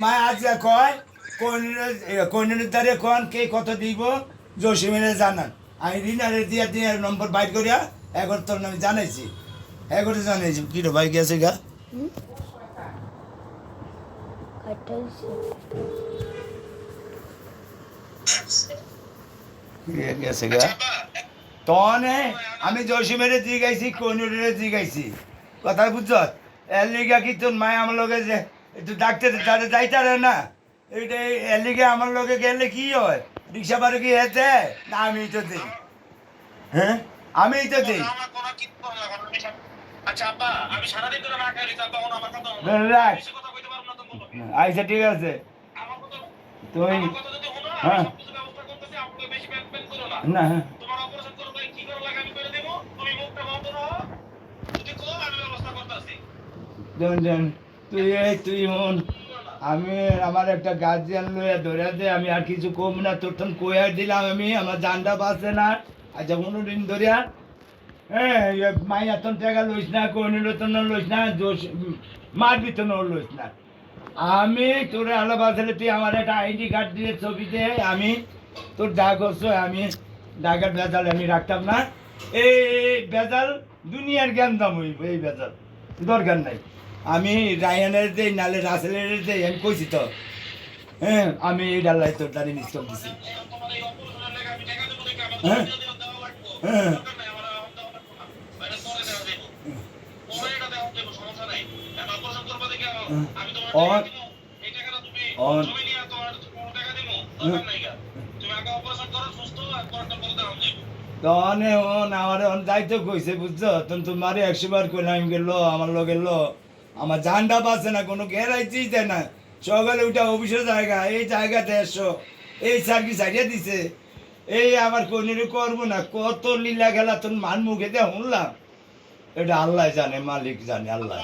মা আজকে কয় কোনের দ্বারে কন কে কত দিব জসিমের জানান আমি রিনারে দিয়া দিয়ে নম্বর বাইর করিয়া এখন তোর আমি জানাইছি এখন জানাইছি কি রে ভাই গেছে গা গেছে গা তনে আমি জসিমের জিগাইছি কোনের জিগাইছি কথা বুঝছ এর লিগা কি তোর মায় আমার লগে যে একটু ডাক্তার তাদের যাইতারে না এইটা এর লিগে আমার লগে গেলে কি হয় রিক্সা ভাড়া কি হেতে না আমি তো দিই হ্যাঁ আমি তো দিই আচ্ছা ঠিক আছে তুই হ্যাঁ না হ্যাঁ তুই হন আমি আমার একটা গার্জিয়ান লইয়া ধরে দে আমি আর কিছু কম না তোর তখন কইয়া দিলাম আমি আমার জানটা বাঁচে না আচ্ছা কোনোদিন ধরিয়া হ্যাঁ মাইয়া তন টাকা লইস না কোনের তন লইস না মারবি তো লইস না আমি তোর আলো বাঁচলে তুই আমার একটা আইডি কার্ড দিয়ে ছবি দে আমি তোর যা করছো আমি ডাকার ভেজাল আমি রাখতাম না এই ভেজাল দুনিয়ার জ্ঞান দাম হইব এই ভেজাল দরকার নাই আমি রায়ানের দেই নালে রাসেলের দেই আমি কইছি তো হ্যাঁ আমি এই ডাল্লাই তোর দাঁড়িয়ে মিস করে দিছি হ্যাঁ হ্যাঁ যাইতে কইছে বুঝছো তখন তোমার 100 বার কইলাম আমি গেল আমার লগে লো আমার জানটা বাঁচে না কোনো ঘেরাইতেই দেয় না সকালে উঠা অফিসের জায়গা এই জায়গাতে এসো এই সার্ভিস হারিয়ে দিছে এই আমার কোনিরে করবো না কত লীলা খেলা তোর মান মুখে দিয়ে শুনলাম এটা আল্লাহ জানে মালিক জানে আল্লাহ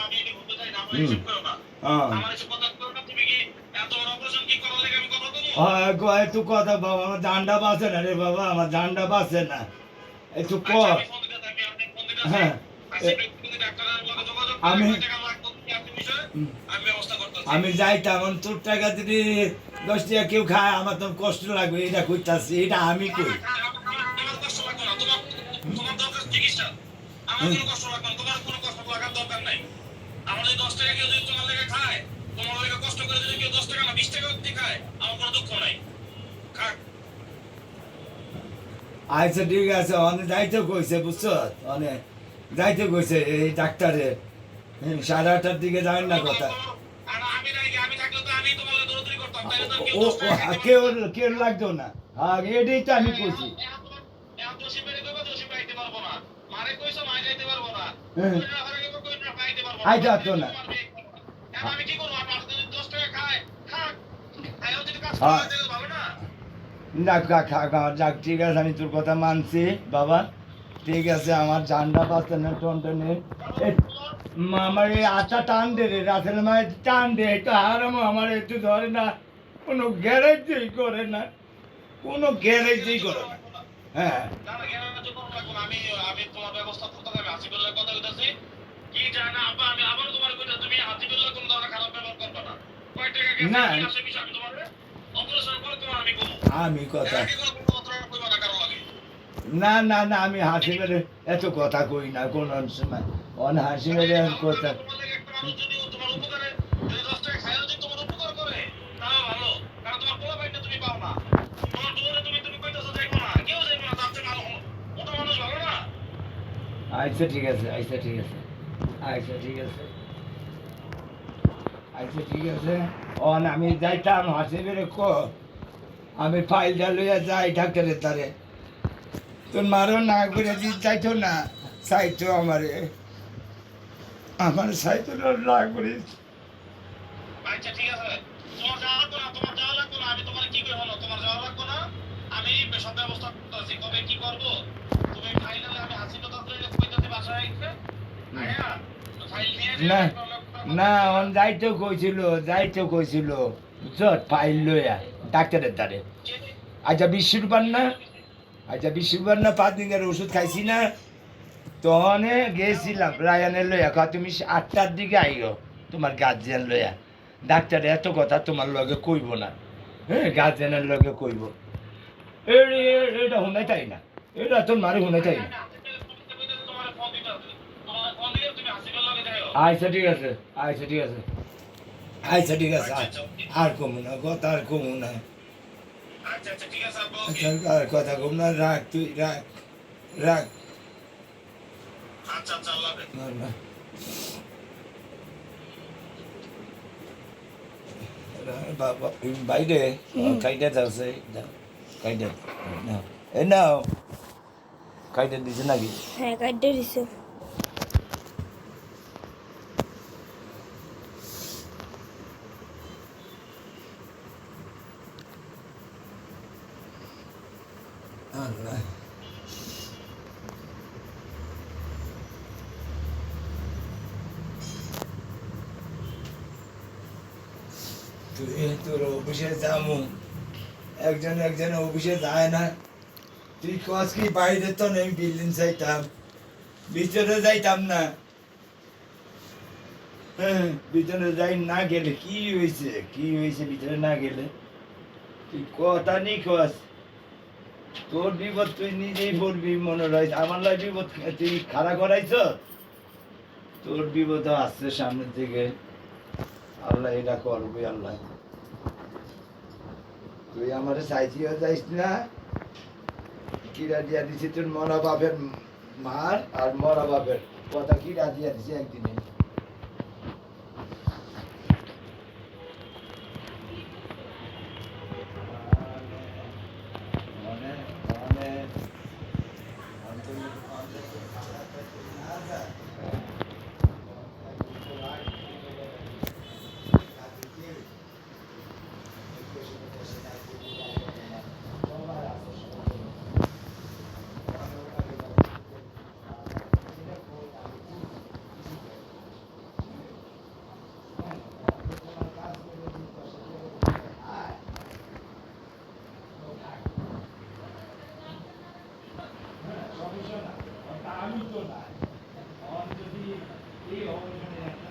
একটু কথা বাবা আমার জানটা বাঁচে না রে বাবা আমার জানটা বাঁচে না একটু হ্যাঁ আমি যাইতাম তোর টাকা যদি 10 টাকা কেউ খায় আমার তো কষ্ট লাগবে এটা কইতাছি এটা আমি কই আচ্ছা ঠিক আছে অনেক যাইতে কইছে বুঝছো অনেক যাইতে কইছে এই ডাক্তারে 8:30টার দিকে যাবেন না কথা ও কেউ কেউ লাগতো না হ্যাঁ এটাই তো আমি কইছি আইতে পারতো না যাক ঠিক আছে আমি তোর কথা মানছি বাবা ঠিক আছে আমার জানটা বাঁচতে না টনটনে আমার এই আটা টান দে রে রাতের মায় টান দে একটু হারামো আমার একটু ধরে না কোনো গ্যারেজই করে না কোনো গ্যারেজই করে না হ্যাঁ না আমি কথা না না না আমি হাসি মেরে এত কথা কই না কোন সময় অন হাসি মেরে কথা আচ্ছা ঠিক আছে আচ্ছা ঠিক আছে আচ্ছা ঠিক আছে আচ্ছা ঠিক আছে অন আমি যাইতাম হাসি মেরে আমি ফাইলটা লইয়া যাই ডাক্তারের তারে তোর মারও না করে চাইতো না চাইতো আমারে আমার চাইতো না করে আচ্ছা ঠিক আছে তোমার যাওয়া লাগবে না তোমার যাওয়া লাগবে না আমি তোমার কি করে হলো তোমার যাওয়া লাগবে না আমি সব ব্যবস্থা করতেছি কবে কি করব তুমি ফাইল হলে আমি হাসি কথা বলে কইতাছি বাসায় আইছে আয়া ফাইল নিয়ে না না অন যাইতো কইছিল বুঝছ ফাইল লইয়া ডাক্তারের দ্বারে আচ্ছা 20 রুপার না আচ্ছা 20 রুপার না 5 দিনের ওষুধ খাইছি না তখনে গেছিলাম রায়ানের লইয়া তুমি 8টার দিকে আইও তোমার গার্জিয়ান লইয়া ডাক্তার এত কথা তোমার লগে কইব না, হ্যাঁ গার্জেনের লগে কইব। এটা শুনাই তাই না, এটা তোর মারে শুনাই তাই না। তোমার ফোন দিতে হবে, তোমার ফোন দিলে তুমি হাসিবের লগে যাও। আচ্ছা ঠিক আছে, আচ্ছা ঠিক আছে, আচ্ছা ঠিক আছে, আর কমু না কথা, আর কমু না। আচ্ছা আচ্ছা ঠিক আছে আব্বা, আচ্ছা ওকে। আর কথা কম না, রাখ তুই রাখ, রাখ। আচ্ছা আচ্ছা আল্লাহ হাফেজ। না, না। বাবা বাইরে কাইটা আছে, কাইটা নাও, এ নাও, কাইটা দিছে নাকি? হ্যাঁ কাটতে দিছে। আল্লাহ। তুই তোর অফিসে যামু, একজন একজন অফিসে যায় না, তুই কস কি বাইরে তো নেই, বিল্ডিং চাইতাম, ভিতরে যাইতাম না। হ্যাঁ ভিতরে যাই না গেলে কি হয়েছে, কি হয়েছে ভিতরে না গেলে? তুই কথা নেই কস, তোর বিপদ তুই নিজেই বলবি, মনে হয় আমার লাই বিপদ তুই খাড়া করাইছ, তোর বিপদ আসছে সামনের থেকে। আল্লাহ এটা করবি, আল্লাহ তুই আমার চাইছিও যাইস না, কিরা দিয়া দিছি তোর মরা বাপের মার আর মরা বাপের কথা, কিরা দিয়া দিছি একদিনে। আমি তো না যদি এই অবস্থানে একটা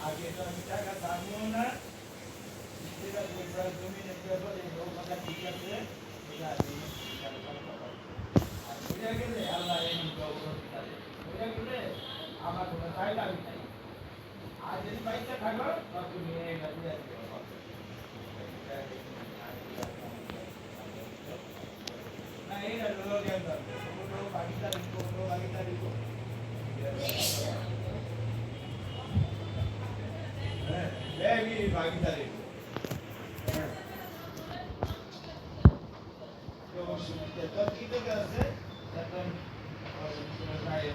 আগে তো আমি টাকা দামিও না, যেটা জমি কথা ঠিক আছে, এটা আমি বুঝে গেলে আল্লাহ বুঝে গেলে আমার কোনো চাই দাবি নাই। আর যদি বাইকটা থাকো তুমি এটা দিয়ে না, এটা লোক ভাগিদারি ভাগিদারি ভাগিদারি কি থেকে আছে এখন রায়